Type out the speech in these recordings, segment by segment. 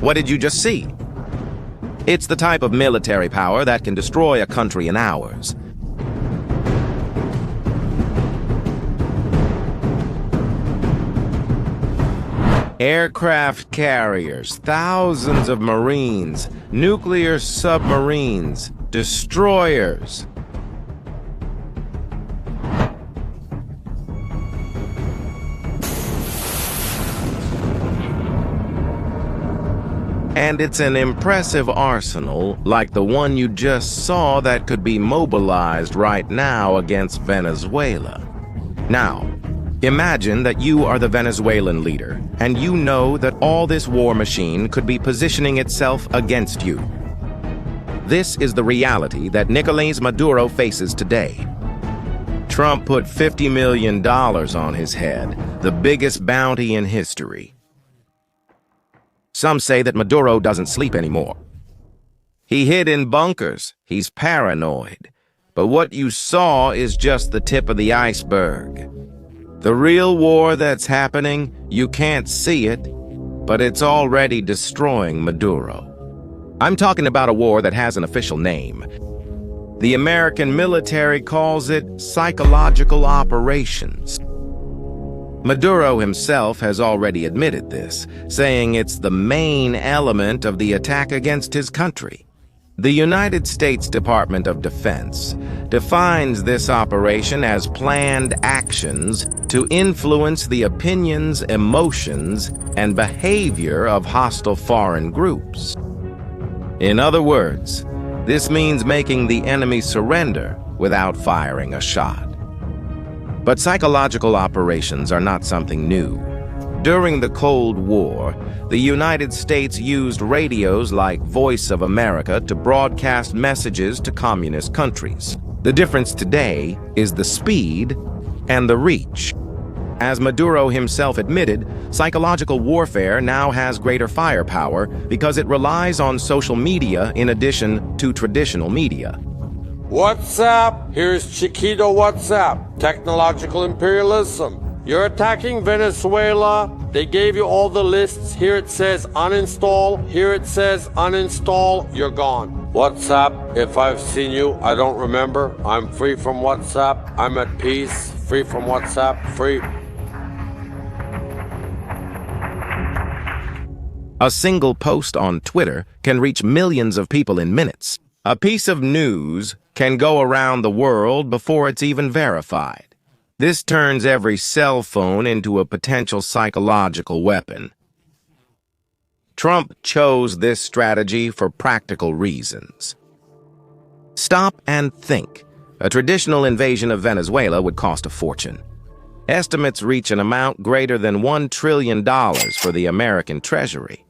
What did you just see? It's the type of military power that can destroy a country in hours. Aircraft carriers, thousands of Marines, nuclear submarines, destroyers. And it's an impressive arsenal like the one you just saw that could be mobilized right now against Venezuela. Now, imagine that you are the Venezuelan leader, and you know that all this war machine could be positioning itself against you. This is the reality that Nicolás Maduro faces today. Trump put $50 million on his head, the biggest bounty in history. Some say that Maduro doesn't sleep anymore. He hid in bunkers. He's paranoid. But what you saw is just the tip of the iceberg. The real war that's happening, you can't see it, but it's already destroying Maduro. I'm talking about a war that has an official name. The American military calls it psychological operations. Maduro himself has already admitted this, saying it's the main element of the attack against his country. The United States Department of Defense defines this operation as planned actions to influence the opinions, emotions, and behavior of hostile foreign groups. In other words, this means making the enemy surrender without firing a shot. But psychological operations are not something new. During the Cold War, the United States used radios like Voice of America to broadcast messages to communist countries. The difference today is the speed and the reach. As Maduro himself admitted, psychological warfare now has greater firepower because it relies on social media in addition to traditional media. What's up? Here's Chiquito WhatsApp. Technological imperialism. You're attacking Venezuela. They gave you all the lists. Here it says uninstall. Here it says uninstall. You're gone. WhatsApp. If I've seen you, I don't remember. I'm free from WhatsApp. I'm at peace. Free from WhatsApp. Free. A single post on Twitter can reach millions of people in minutes. A piece of news can go around the world before it's even verified. This turns every cell phone into a potential psychological weapon. Trump chose this strategy for practical reasons. Stop and think. A traditional invasion of Venezuela would cost a fortune. Estimates reach an amount greater than $1 trillion for the American Treasury.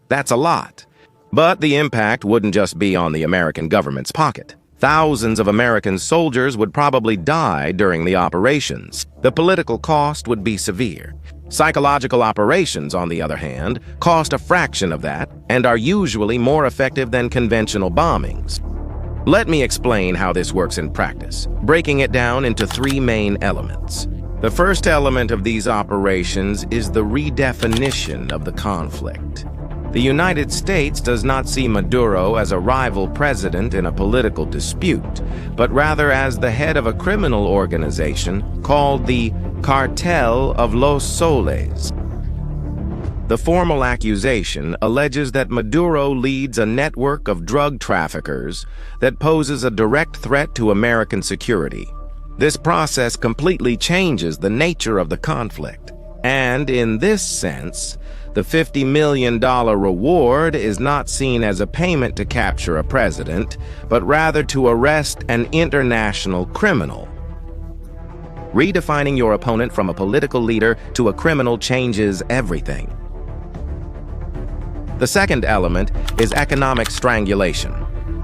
That's a lot. But the impact wouldn't just be on the American government's pocket. Thousands of American soldiers would probably die during the operations. The political cost would be severe. Psychological operations, on the other hand, cost a fraction of that and are usually more effective than conventional bombings. Let me explain how this works in practice, breaking it down into three main elements. The first element of these operations is the redefinition of the conflict. The United States does not see Maduro as a rival president in a political dispute, but rather as the head of a criminal organization called the Cartel of Los Soles. The formal accusation alleges that Maduro leads a network of drug traffickers that poses a direct threat to American security. This process completely changes the nature of the conflict, and in this sense, the $50 million reward is not seen as a payment to capture a president, but rather to arrest an international criminal. Redefining your opponent from a political leader to a criminal changes everything. The second element is economic strangulation.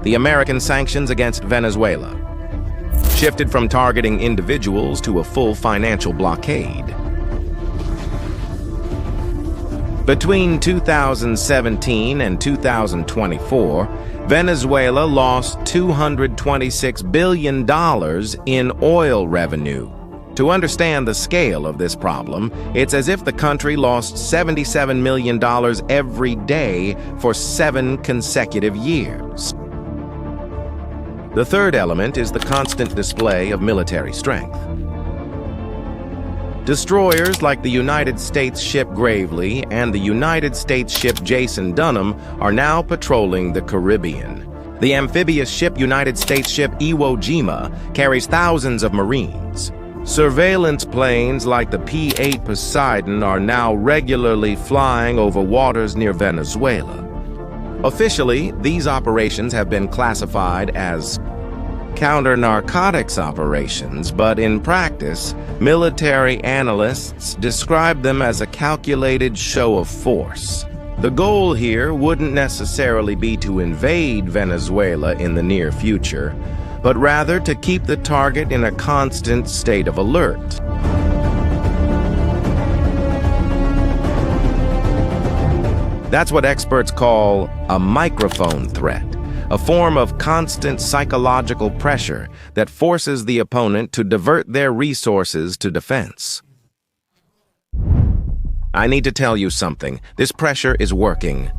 The American sanctions against Venezuela shifted from targeting individuals to a full financial blockade. Between 2017 and 2024, Venezuela lost $226 billion in oil revenue. To understand the scale of this problem, it's as if the country lost $77 million every day for 7 consecutive years. The third element is the constant display of military strength. Destroyers like the United States ship Gravely and the United States ship Jason Dunham are now patrolling the Caribbean. The amphibious ship United States ship Iwo Jima carries thousands of Marines. Surveillance planes like the P-8 Poseidon are now regularly flying over waters near Venezuela. Officially, these operations have been classified as counter-narcotics operations, but in practice, military analysts describe them as a calculated show of force. The goal here wouldn't necessarily be to invade Venezuela in the near future, but rather to keep the target in a constant state of alert. That's what experts call a microphone threat, a form of constant psychological pressure that forces the opponent to divert their resources to defense. I need to tell you something. This pressure is working.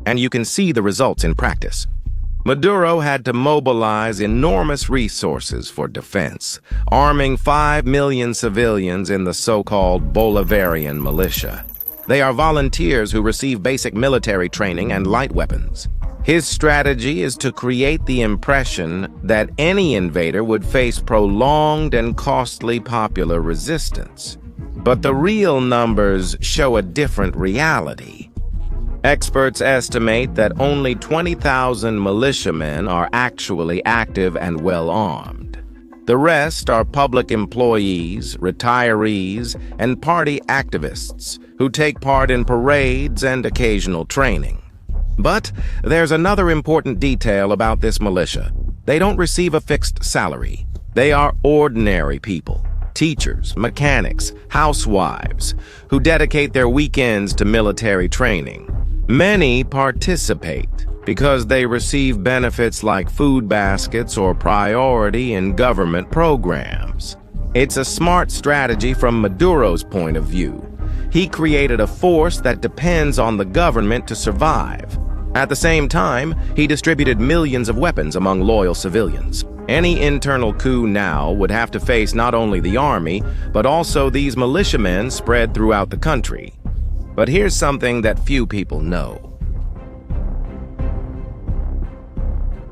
And you can see the results in practice. Maduro had to mobilize enormous resources for defense, arming 5 million civilians in the so-called Bolivarian militia. They are volunteers who receive basic military training and light weapons. His strategy is to create the impression that any invader would face prolonged and costly popular resistance. But the real numbers show a different reality. Experts estimate that only 20,000 militiamen are actually active and well-armed. The rest are public employees, retirees, and party activists who take part in parades and occasional training. But there's another important detail about this militia. They don't receive a fixed salary. They are ordinary people, teachers, mechanics, housewives, who dedicate their weekends to military training. Many participate because they receive benefits like food baskets or priority in government programs. It's a smart strategy from Maduro's point of view. He created a force that depends on the government to survive. At the same time, he distributed millions of weapons among loyal civilians. Any internal coup now would have to face not only the army, but also these militiamen spread throughout the country. But here's something that few people know.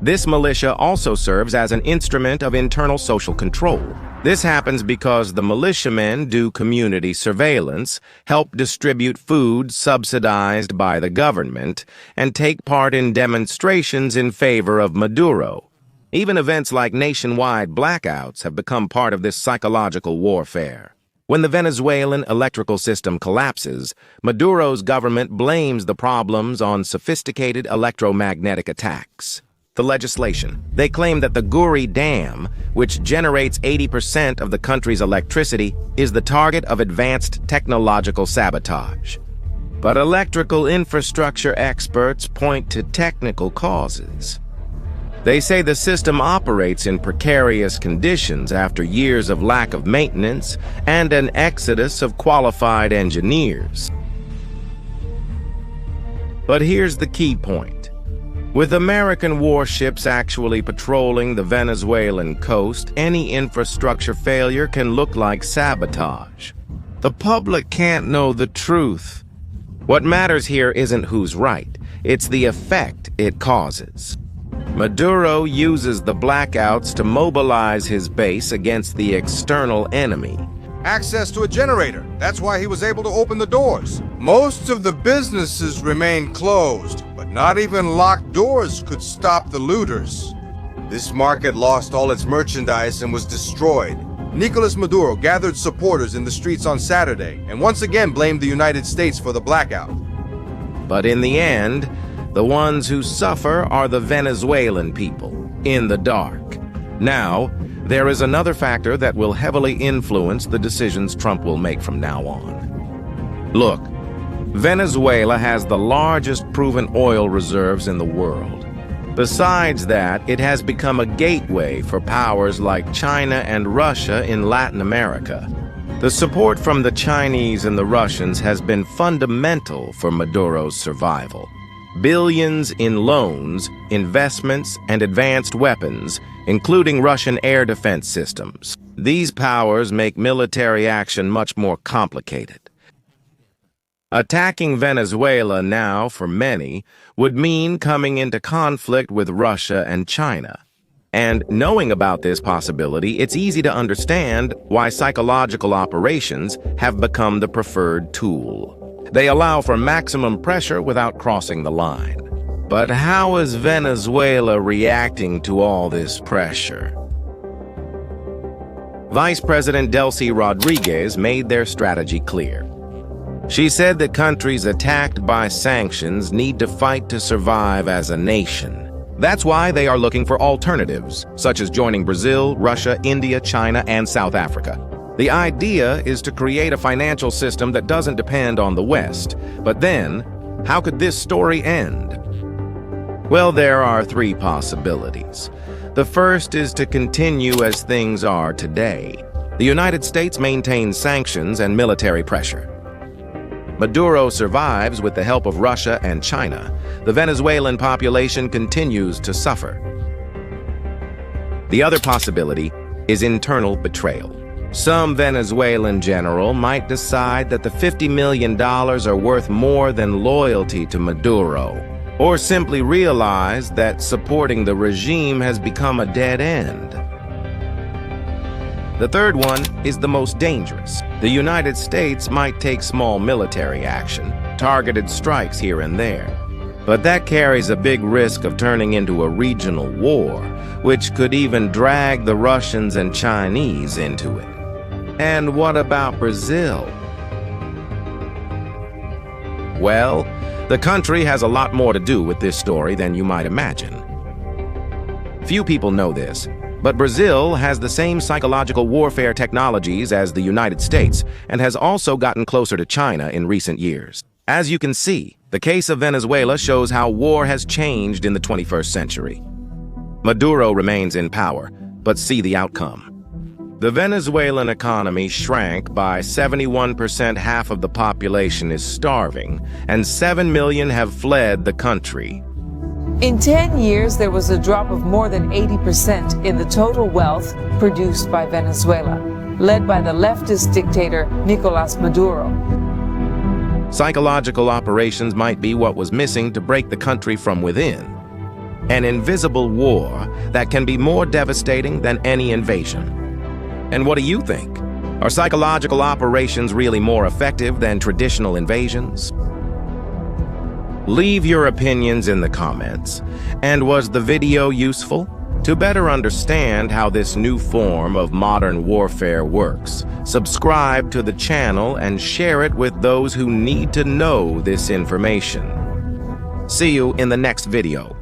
This militia also serves as an instrument of internal social control. This happens because the militiamen do community surveillance, help distribute food subsidized by the government, and take part in demonstrations in favor of Maduro. Even events like nationwide blackouts have become part of this psychological warfare. When the Venezuelan electrical system collapses, Maduro's government blames the problems on sophisticated electromagnetic attacks. The legislation. They claim that the Guri Dam, which generates 80% of the country's electricity, is the target of advanced technological sabotage. But electrical infrastructure experts point to technical causes. They say the system operates in precarious conditions after years of lack of maintenance and an exodus of qualified engineers. But here's the key point. With American warships actually patrolling the Venezuelan coast, any infrastructure failure can look like sabotage. The public can't know the truth. What matters here isn't who's right, it's the effect it causes. Maduro uses the blackouts to mobilize his base against the external enemy. Access to a generator. That's why he was able to open the doors. Most of the businesses remain closed, but not even locked doors could stop the looters. This market lost all its merchandise and was destroyed. Nicolas Maduro gathered supporters in the streets on Saturday and once again blamed the United States for the blackout. But in the end, the ones who suffer are the Venezuelan people, in the dark. Now, there is another factor that will heavily influence the decisions Trump will make from now on. Look, Venezuela has the largest proven oil reserves in the world. Besides that, it has become a gateway for powers like China and Russia in Latin America. The support from the Chinese and the Russians has been fundamental for Maduro's survival. Billions in loans, investments, and advanced weapons, including Russian air defense systems. These powers make military action much more complicated. Attacking Venezuela now, for many, would mean coming into conflict with Russia and China. And knowing about this possibility, it's easy to understand why psychological operations have become the preferred tool. They allow for maximum pressure without crossing the line. But how is Venezuela reacting to all this pressure? Vice President Delcy Rodriguez made their strategy clear. She said that countries attacked by sanctions need to fight to survive as a nation. That's why they are looking for alternatives, such as joining Brazil, Russia, India, China, and South Africa. The idea is to create a financial system that doesn't depend on the West. But then, how could this story end? Well, there are three possibilities. The first is to continue as things are today. The United States maintains sanctions and military pressure. Maduro survives with the help of Russia and China. The Venezuelan population continues to suffer. The other possibility is internal betrayal. Some Venezuelan general might decide that the $50 million are worth more than loyalty to Maduro, or simply realize that supporting the regime has become a dead end. The third one is the most dangerous. The United States might take small military action, targeted strikes here and there. But that carries a big risk of turning into a regional war, which could even drag the Russians and Chinese into it. And what about Brazil? Well, the country has a lot more to do with this story than you might imagine. Few people know this, but Brazil has the same psychological warfare technologies as the United States and has also gotten closer to China in recent years. As you can see, the case of Venezuela shows how war has changed in the 21st century. Maduro remains in power, but see the outcome. The Venezuelan economy shrank by 71%, half of the population is starving, and 7 million have fled the country. In 10 years, there was a drop of more than 80% in the total wealth produced by Venezuela, led by the leftist dictator Nicolás Maduro. Psychological operations might be what was missing to break the country from within. An invisible war that can be more devastating than any invasion. And what do you think? Are psychological operations really more effective than traditional invasions? Leave your opinions in the comments. And was the video useful? To better understand how this new form of modern warfare works, subscribe to the channel and share it with those who need to know this information. See you in the next video.